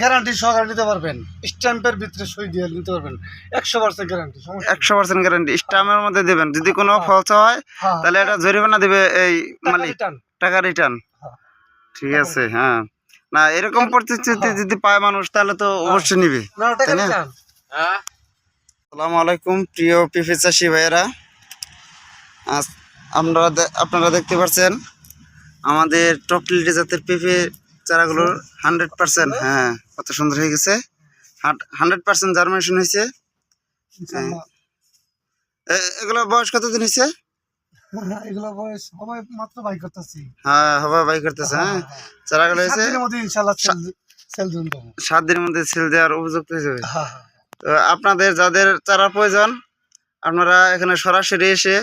Guarantee সহকারে নিতে পারবেন, স্ট্যাম্পের ভিতরে সই দিয়ে নিতে পারবেন, 100% গ্যারান্টি। 100% গ্যারান্টি স্ট্যাম্পের মধ্যে দেবেন। যদি কোনো ফলস হয় তাহলে এটা জরিমানা দিবে এই মালিক, টাকা রিটার্ন। ঠিক আছে, হ্যাঁ। না এরকম পরিস্থিতি যদি পায় মানুষ তাহলে তো অবশ্যই নিবে, তাই না? আসসালামু আলাইকুম প্রিয় পেঁপে চাষি ভাইয়েরা, আপনারা দেখতে পাচ্ছেন আমাদের টপ কোয়ালিটি জাতের পেঁপে চারাগুলোর 100%, হ্যাঁ, কত সুন্দর হয়ে গেছে। 100% জার্মিনেশন হয়েছে। এগুলো বয়স কতদিন হয়েছে? এগুলো বয়স সবাই মাত্র বাই করতেছি। হ্যাঁ, হবে বাই করতেছে। হ্যাঁ, চারাগুলো হয়েছে 7 দিনের মধ্যে ইনশাআল্লাহ সেল দিন দেব। 7 দিনের মধ্যে সেল দেওয়ার উপযুক্ত হয়ে যাবে। তো আপনাদের যাদের চারা প্রয়োজন আপনারা এখানে সরাসরি এসে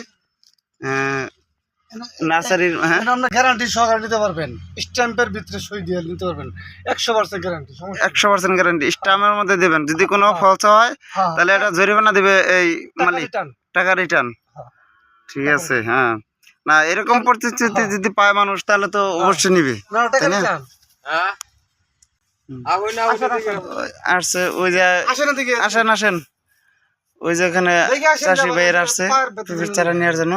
নার্সারির, হ্যাঁ, আমরা গ্যারান্টি সহকারে নিতে পারবেন, স্ট্যাম্পের ভিতরে সই দিয়ে নিতে পারবেন, 100% গ্যারান্টি। 100% গ্যারান্টি স্ট্যাম্পের মধ্যে দেবেন। যদি কোনো ফলস হয় তাহলে এটা জরিমানা দিবে এই মালিক, টাকা রিটার্ন। ঠিক আছে, হ্যাঁ। না এরকম পরিস্থিতি যদি পায় মানুষ তাহলে তো অবশ্যই নিবে, তাই না? আসছে ওই যে, আসেন ওই যে এখানে চাষি ভাইয়ের আসছে পেঁপের চারা নেওয়ার জন্য।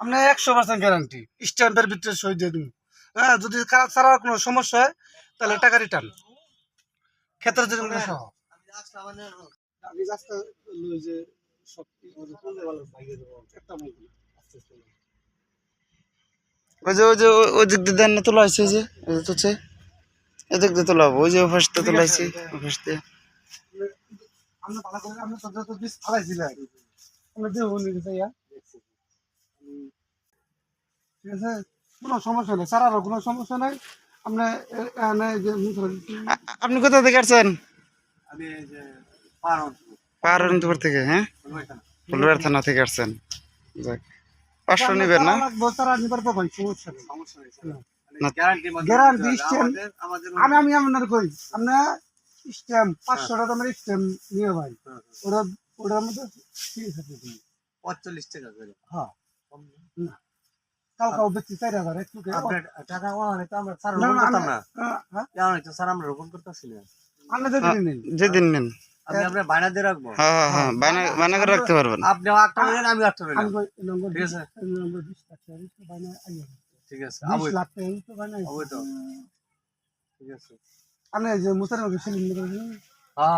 আমরা 100% গ্যারান্টি স্ট্যাম্পের ভিতরে সই দিয়ে দিন। হ্যাঁ, যদি ছাড়ার কোনো সমস্যা হয় তাহলে টাকা রিটার্ন, ক্ষেত্রে জরিমানা সহ। ওই দিক দিয়ে দেন না, তোলা হয়েছে, ওই যে তুলছে, এদিক দিয়ে তোলা হবো, ওই যে ওপাশ দিয়ে তোলা হয়েছে, ওপাশ দিয়ে। আমরা ভালো করে আমরা তো বীজ ফালাইছিলাম, আমরা দেবো নিতে চাই। ঠিক আছে, কোনো সমস্যা নেই, সারারও কোনো সমস্যা নাই। আপনি কোথা থেকে আসছেন? আমি পাহাড়পুর থেকে, হ্যাঁ, ফুলবাড়ি থানা থেকে আসছেন। যাক, 500 নিবেন না? গ্যারান্টি স্ট্যাম্প আমি আপনার কই, আপনার স্ট্যাম্প 500 টাকা আমার স্ট্যাম্প নিয়ে ভাই, ওরা ওটার মধ্যে 45 টাকা করে। হ্যাঁ, কাউ বেশি 4000 একটু টাকা অনেক আমরা স্যার রোপণ করতাম না। হ্যাঁ, তো স্যার আমরা রোপণ করতেছি না। আপনি যেদিন নেন আমি আপনার বায়না দিয়ে রাখবো। হ্যাঁ হ্যাঁ, বায়না করে রাখতে পারবেন। আপনি 8 টাকা নেন, আমি 8 টাকা নেন। ঠিক আছে, নম্বর 20 টাকা বায়না আইয়া। ঠিক আছে, 20 লাখ টাকা তো বায়না আইয়া। ঠিক আছে, আপনি যে মুসার মধ্যে সেলিং করে দিন। হ্যাঁ।